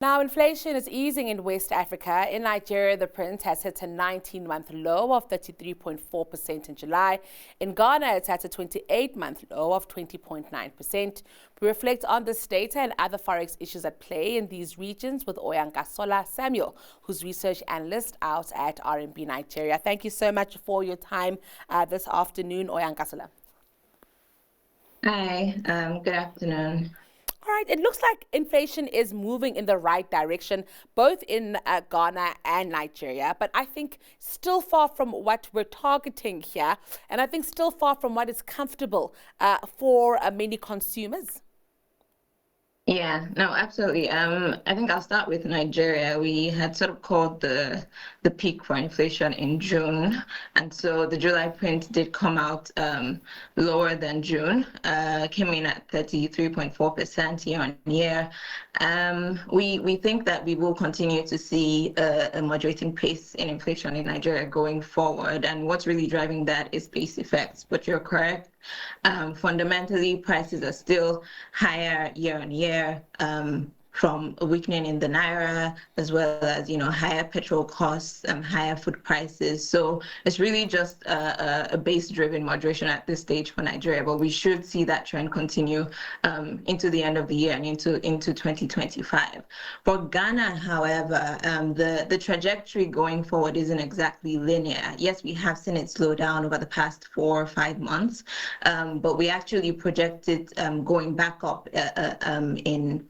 Now, inflation is easing in West Africa. In Nigeria, the print has hit a 19-month low of 33.4% in July. In Ghana, it's at a 28-month low of 20.9%. We reflect on this data and other forex issues at play in these regions with Oyinkansola Samuel, who's research analyst out at RMB Nigeria. Thank you so much for your time this afternoon, Oyinkansola. Hi, good afternoon. All right, it looks like inflation is moving in the right direction, both in Ghana and Nigeria, but I think still far from what we're targeting here, and I think still far from what is comfortable for many consumers. Yeah, no, absolutely. I think I'll start with Nigeria. We had sort of called the peak for inflation in June, and so the July print did come out lower than June, came in at 33.4% year on year. We think that we will continue to see a moderating pace in inflation in Nigeria going forward, and what's really driving that is base effects. But you're correct. Fundamentally, prices are still higher year on year from a weakening in the naira, as well as higher petrol costs and higher food prices. So it's really just a base-driven moderation at this stage for Nigeria, but we should see that trend continue into the end of the year and into 2025. For Ghana, however, the trajectory going forward isn't exactly linear. Yes, we have seen it slow down over the past 4 or 5 months, but we actually projected going back up in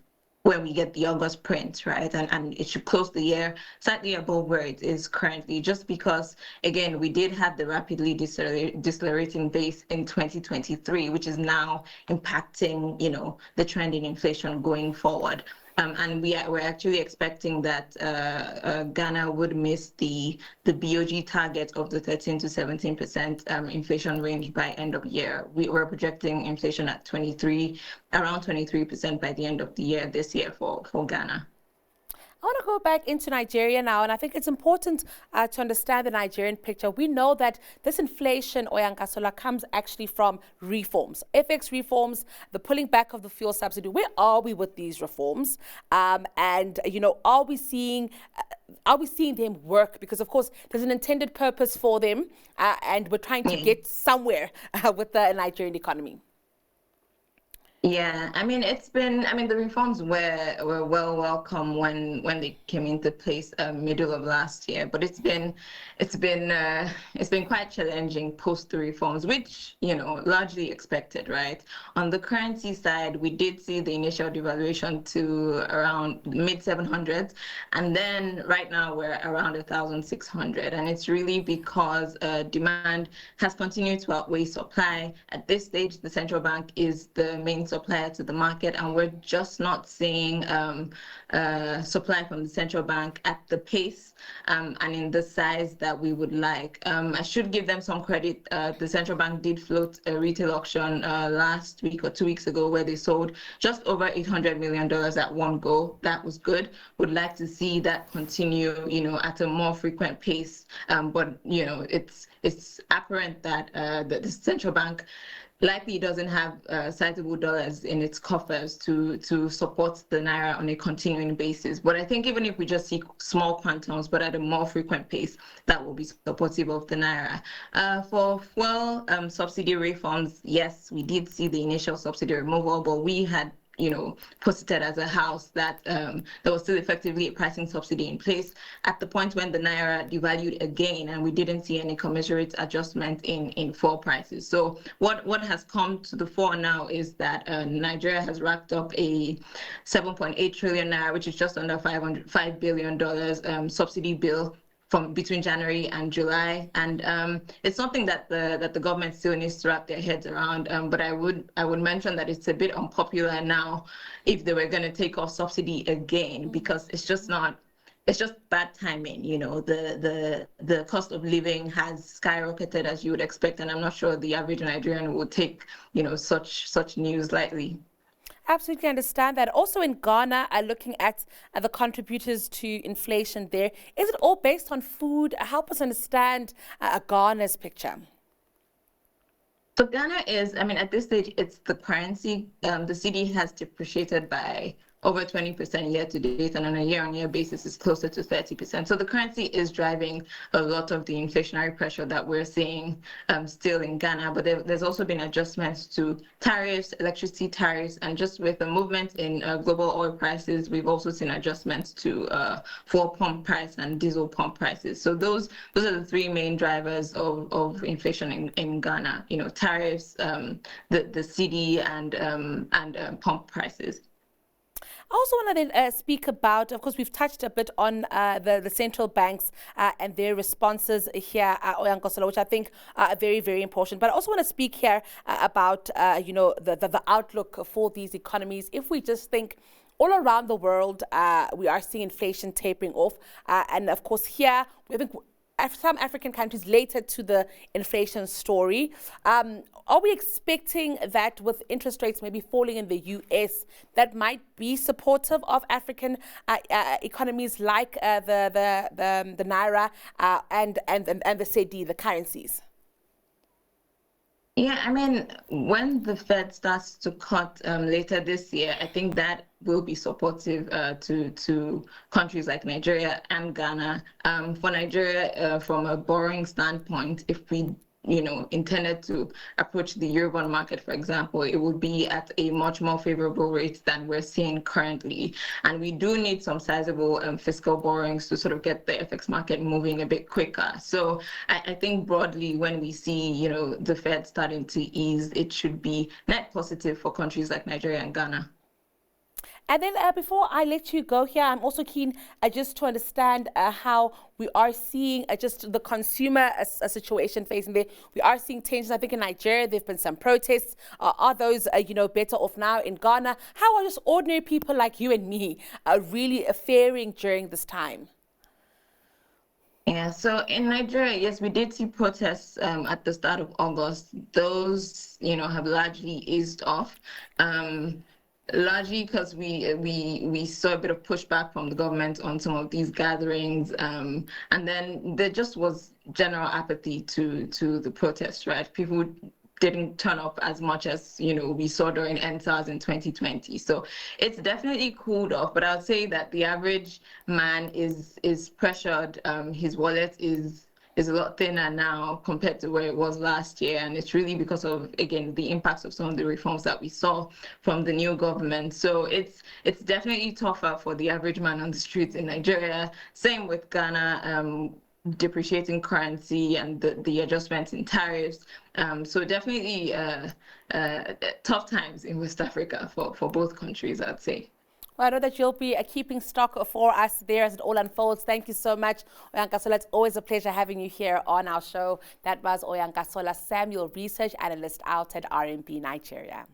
when we get the August print, right? And it should close the year slightly above where it is currently, just because, again, we did have the rapidly decelerating base in 2023, which is now impacting, the trend in inflation going forward. And we're actually expecting that Ghana would miss the BOG target of the 13 to 17% inflation range by end of year. We were projecting inflation at around 23% by the end of the year this year for Ghana. I want to go back into Nigeria now, and I think it's important to understand the Nigerian picture. We know that this inflation, Oyinkansola, comes actually from reforms, FX reforms, the pulling back of the fuel subsidy. Where are we with these reforms? And are we seeing them work? Because of course, there's an intended purpose for them, and we're trying to get somewhere with the Nigerian economy. Yeah, the reforms were well welcome when they came into place middle of last year, but it's been quite challenging post the reforms, which largely expected, right? On the currency side, we did see the initial devaluation to around mid 700s, and then right now we're around 1,600, and it's really because demand has continued to outweigh supply. At this stage, the central bank is the main supplier to the market, and we're just not seeing supply from the central bank at the pace and in the size that we would like. I should give them some credit. The central bank did float a retail auction last week or 2 weeks ago where they sold just over $800 million at one go. That was good. Would like to see that continue, at a more frequent pace. But it's apparent that the central bank likely doesn't have sizable dollars in its coffers to support the naira on a continuing basis. But I think even if we just see small quantums, but at a more frequent pace, that will be supportive of the naira. For fuel subsidy reforms, yes, we did see the initial subsidy removal, but we had posited as a house that there was still effectively a pricing subsidy in place at the point when the naira devalued again, and we didn't see any commensurate adjustment in fuel prices. So what has come to the fore now is that Nigeria has racked up a 7.8 trillion naira, which is just under $5 billion subsidy bill from between January and July, and it's something that the government still needs to wrap their heads around. But I would mention that it's a bit unpopular now if they were going to take off subsidy again, because it's just bad timing. The cost of living has skyrocketed as you would expect, and I'm not sure the average Nigerian would take such news lightly. Absolutely understand that. Also in Ghana, looking at the contributors to inflation there, is it all based on food? Help us understand Ghana's picture. So Ghana is, at this stage, it's the currency. The cedi has depreciated by over 20% year to date, and on a year-on-year basis is closer to 30%. So the currency is driving a lot of the inflationary pressure that we're seeing still in Ghana. But there's also been adjustments to tariffs, electricity tariffs, and just with the movement in global oil prices, we've also seen adjustments to fuel pump price and diesel pump prices. So those are the three main drivers of inflation in Ghana. You know, tariffs, the CD, and pump prices. I also want to then speak about, of course, we've touched a bit on the central banks and their responses here, Oyinkansola, which I think are very, very important. But I also want to speak here about, the outlook for these economies. If we just think all around the world, we are seeing inflation tapering off. And of course, here, we think some African countries later to the inflation story. Are we expecting that with interest rates maybe falling in the US, that might be supportive of African economies like the Naira and the Cedi, the currencies? Yeah, I mean, when the Fed starts to cut later this year, I think that will be supportive to countries like Nigeria and Ghana. For Nigeria, from a borrowing standpoint, if we intended to approach the Eurobond market, for example, it would be at a much more favorable rate than we're seeing currently. And we do need some sizable fiscal borrowings to sort of get the FX market moving a bit quicker. So I think broadly, when we see, the Fed starting to ease, it should be net positive for countries like Nigeria and Ghana. And then before I let you go here, I'm also keen just to understand how we are seeing just the consumer situation facing there. We are seeing tensions. I think in Nigeria, there have been some protests. Are those, better off now in Ghana? How are just ordinary people like you and me really faring during this time? Yeah, so in Nigeria, yes, we did see protests at the start of August. Those, have largely eased off. Largely because we saw a bit of pushback from the government on some of these gatherings, and then there just was general apathy to the protests, right? People didn't turn up as much as we saw during NSAS in 2020. So it's definitely cooled off, but I'll say that the average man is pressured. His wallet is a lot thinner now compared to where it was last year. And it's really because of, again, the impacts of some of the reforms that we saw from the new government. So it's definitely tougher for the average man on the streets in Nigeria. Same with Ghana, depreciating currency and the adjustments in tariffs. So definitely tough times in West Africa for both countries, I'd say. Well, I know that you'll be keeping stock for us there as it all unfolds. Thank you so much, Oyinkansola. It's always a pleasure having you here on our show. That was Oyinkansola Samuel, research analyst out at RMB Nigeria.